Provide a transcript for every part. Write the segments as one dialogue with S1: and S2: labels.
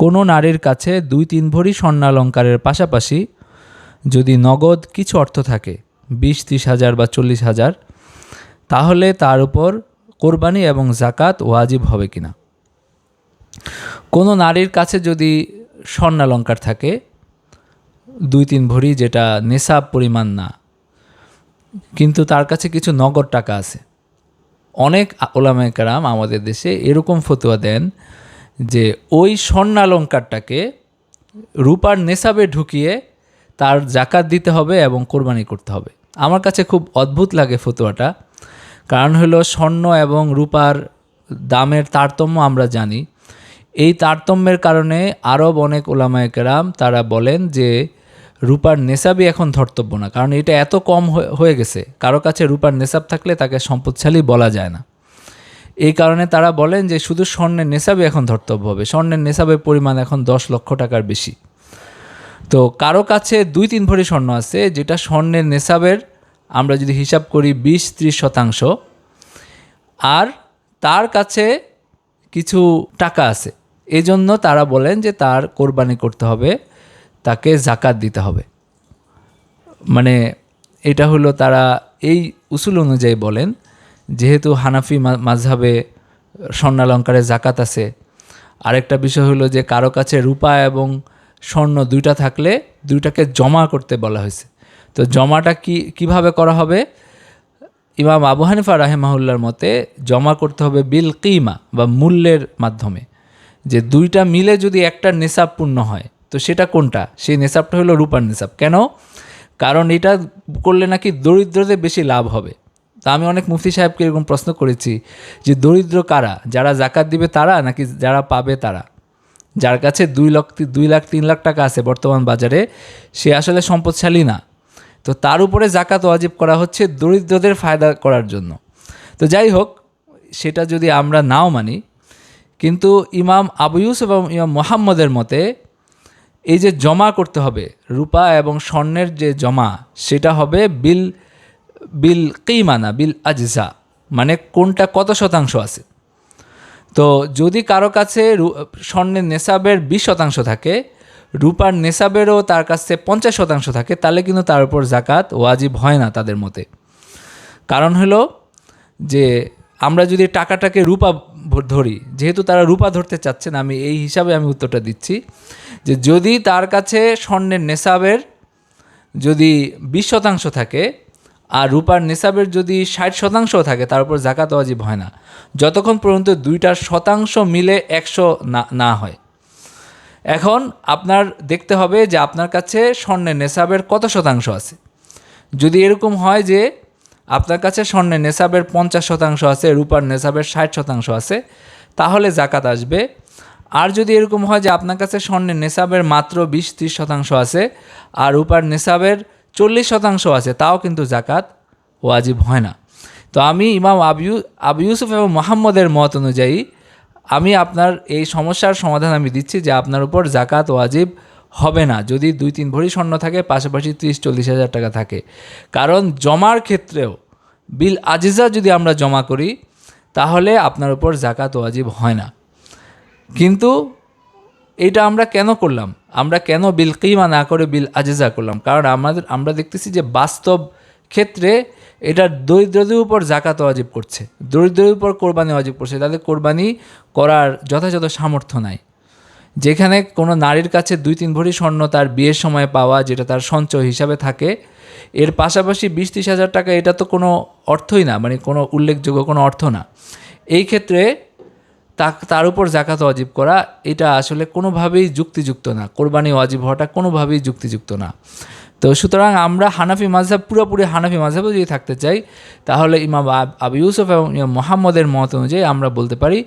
S1: কোনো নারীর কাছে 2-3 ভরি স্বর্ণালঙ্কারের পাশাপাশি যদি নগদ কিছু অর্থ থাকে 20-30 হাজার বা 40 হাজার, তাহলে তার উপর কোরবানি এবং জাকাত ওয়াজিব হবে কিনা। কোনো নারীর কাছে যদি স্বর্ণালঙ্কার থাকে 2-3 ভরি, যেটা নেশাব পরিমাণ না, কিন্তু তার কাছে কিছু নগদ টাকা আছে, অনেক উলামায়ে কেরাম আমাদের দেশে এরকম ফতোয়া দেন যে ওই স্বর্ণালঙ্কারটাকে রূপার নেশাবে ঢুকিয়ে তার জাকাত দিতে হবে এবং কোরবানি করতে হবে। আমার কাছে খুব অদ্ভুত লাগে ফতোয়াটা, কারণ হলো স্বর্ণ এবং রূপার দামের তারতম্য আমরা জানি। এই তারতম্যের কারণে আরব অনেক উলামায়ে কেরাম তারা বলেন যে রূপার নেশাবই এখন ধর্তব্য না, কারণ এটা এত কম হয়ে গেছে, কারো কাছে রূপার নেশাব থাকলে তাকে সম্পদশালী বলা যায় না। এই কারণে তারা বলেন যে শুধু স্বর্ণের নেশাবে এখন ধর্তব্য হবে। স্বর্ণের নেশাবের পরিমাণ এখন 10 লক্ষ টাকার বেশি। তো কারো কাছে 2-3 ভরি স্বর্ণ আছে, যেটা স্বর্ণের নেশাবের আমরা যদি হিসাব করি 20-30%, আর তার কাছে কিছু টাকা আছে, এই জন্য তারা বলেন যে তার কোরবানি করতে হবে, তাকে জাকাত দিতে হবে। মানে এটা হলো তারা এই উসুল অনুযায়ী বলেন, যেহেতু হানাফি মাযহাবে স্বর্ণালঙ্কারে জাকাত আছে। আরেকটা বিষয় হলো যে কারো কাছে রূপা এবং স্বর্ণ দুইটা থাকলে দুইটাকে জমা করতে বলা হয়েছে। তো জমাটা কিভাবে করা হবে? ইমাম আবু হানিফা রাহিমাহুল্লাহর মতে জমা করতে হবে বিল কিমা বা মূল্যের মাধ্যমে, যে দুইটা মিলে যদি একটা নেশাব পূর্ণ হয়, তো সেটা কোনটা? সেই নেশাবটা হলো রূপার নেশাব। কেন? কারণ এটা করলে নাকি দরিদ্রদের বেশি লাভ হবে। তা আমি অনেক মুফতি সাহেবকে এরকম প্রশ্ন করেছি যে দরিদ্র কারা, যারা জাকাত দিবে তারা নাকি যারা পাবে তারা? যার কাছে 2 লাখ 3 লাখ টাকা আছে বর্তমান বাজারে, সে আসলে সম্পদশালী না। তো তার উপরে জাকাত ওয়াজিব করা হচ্ছে দরিদ্রদের ফায়দা করার জন্য। তো যাই হোক, সেটা যদি আমরা নাও মানি, কিন্তু ইমাম আবু ইউসুফ এবং ইমাম মুহাম্মদের মতে এই যে জমা করতে হবে রূপা এবং স্বর্ণের যে জমা, সেটা হবে বিল কিমা না বিল আজজা, মানে কোনটা কত শতাংশ আছে। তো যদি কারো কাছে স্বর্ণের নেশাবের 20% থাকে, রূপার নেশাবেরও তার কাছে 50% থাকে, তাহলে কিন্তু তার উপর জাকাত ওয়াজিব হয় না তাদের মতে। কারণ হলো যে আমরা যদি টাকাটাকে রূপা ধরি, যেহেতু তারা রূপা ধরতে চাচ্ছেন, আমি এই হিসাবে আমি উত্তরটা দিচ্ছি যে যদি তার কাছে স্বর্ণের নেশাবের যদি 20% থাকে আর রূপার নেশাবের যদি 60% থাকে, তার উপর জাকাত ওয়াজিব হয় না যতক্ষণ পর্যন্ত দুইটার শতাংশ মিলে 100 না হয়। এখন আপনার দেখতে হবে যে আপনার কাছে স্বর্ণের নেশাবের কত শতাংশ আছে। যদি এরকম হয় যে আপনার কাছে স্বর্ণের নেশাবের 50% আছে, রূপার নেশাবের 60% আছে, তাহলে জাকাত আসবে। আর যদি এরকম হয় যে আপনার কাছে স্বর্ণের নেশাবের মাত্র 20-30% আছে আর রূপার নেশাবের 40% আছে, তাও কিন্তু জাকাত ওয়াজিব হয় না। তো আমি ইমাম আবু ইউসুফ এবং মুহাম্মদের মত অনুযায়ী আমি আপনার এই সমস্যার সমাধান আমি দিচ্ছি যে আপনার উপর জাকাত ওয়াজিব হবে না যদি 2-3 ভরি স্বর্ণ থাকে, পাশাপাশি 30-40 হাজার টাকা থাকে। কারণ জমার ক্ষেত্রেও বিল আজিজা যদি আমরা জমা করি, তাহলে আপনার উপর জাকাত ওয়াজিব হয় না। কিন্তু এটা আমরা কেন করলাম? আমরা কেন বিল কিমা না করে বিল আজিজা করলাম? কারণ আমরা দেখতেছি যে বাস্তব ক্ষেত্রে এটা দরিদ্রদের উপর জাকাত ওয়াজিব করছে, দরিদ্রদের উপর কোরবানি ওয়াজিব করছে। তাদের কোরবানি করার যথাযথ সামর্থ্য নাই। যেখানে কোনো নারীর কাছে 2-3 ভরি স্বর্ণ তার বিয়ের সময় পাওয়া, যেটা তার সঞ্চয় হিসাবে থাকে, এর পাশাপাশি 20-30 হাজার টাকা, এটা তো কোনো অর্থই না, মানে কোনো উল্লেখযোগ্য কোনো অর্থ না। এই ক্ষেত্রে তার উপর জাকাত ওয়াজিব করা এটা আসলে কোনোভাবেই যুক্তিযুক্ত না। কোরবানি ওয়াজিব হওয়াটা কোনোভাবেই যুক্তিযুক্ত না। তো সুতরাং আমরা হানাফি মাযহাব, পুরোপুরি হানাফি মাযহাবে যদি থাকতে চাই, তাহলে ইমাম আবু ইউসুফ এবং ইমাম মুহাম্মদের মত অনুযায়ী আমরা বলতে পারি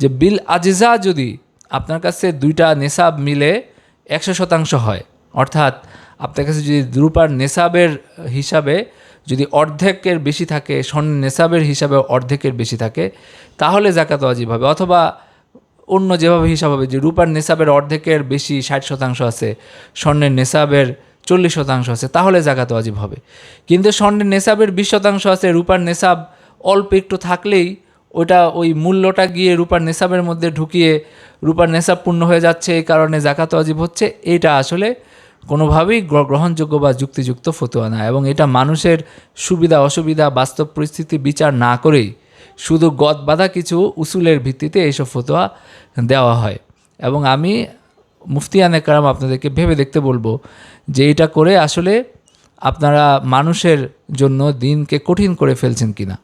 S1: যে বিল আজিজা যদি আপনার কাছে দুইটা নেশাব মিলে 100% হয়, অর্থাৎ আপনার কাছে যদি রূপার নেশাবের হিসাবে যদি অর্ধেকের বেশি থাকে, স্বর্ণের নেশাবের হিসাবে অর্ধেকের বেশি থাকে, তাহলে জাকাত ওয়াজিব হবে। অথবা অন্য যেভাবে হিসাব হবে যে রূপার নেশাবের অর্ধেকের বেশি 60% আছে, স্বর্ণের নেশাবের 40% আছে, তাহলে জাকাত ওয়াজিব হবে। কিন্তু স্বর্ণের নেশাবের 20% আছে, রূপার নেশাব অল্প একটু থাকলেই ওটা ওই মূল্যটা গিয়ে রূপার নেশাবের মধ্যে ঢুকিয়ে রূপার নেশাব পূর্ণ হয়ে যাচ্ছে, এই কারণে জাকাত ওয়াজিব হচ্ছে, এটা আসলে কোনোভাবেই গ্রহণযোগ্য বা যুক্তিযুক্ত ফতোয়া না। এবং এটা মানুষের সুবিধা অসুবিধা বাস্তব পরিস্থিতি বিচার না করেই শুধু গদ বাঁধা কিছু উসুলের ভিত্তিতে এইসব ফতোয়া দেওয়া হয়। এবং আমি মুফতিয়ানে কেরাম আপনাদেরকে ভেবে দেখতে বলবো যে এটা করে আসলে আপনারা মানুষের জন্য দিনকে কঠিন করে ফেলছেন কিনা।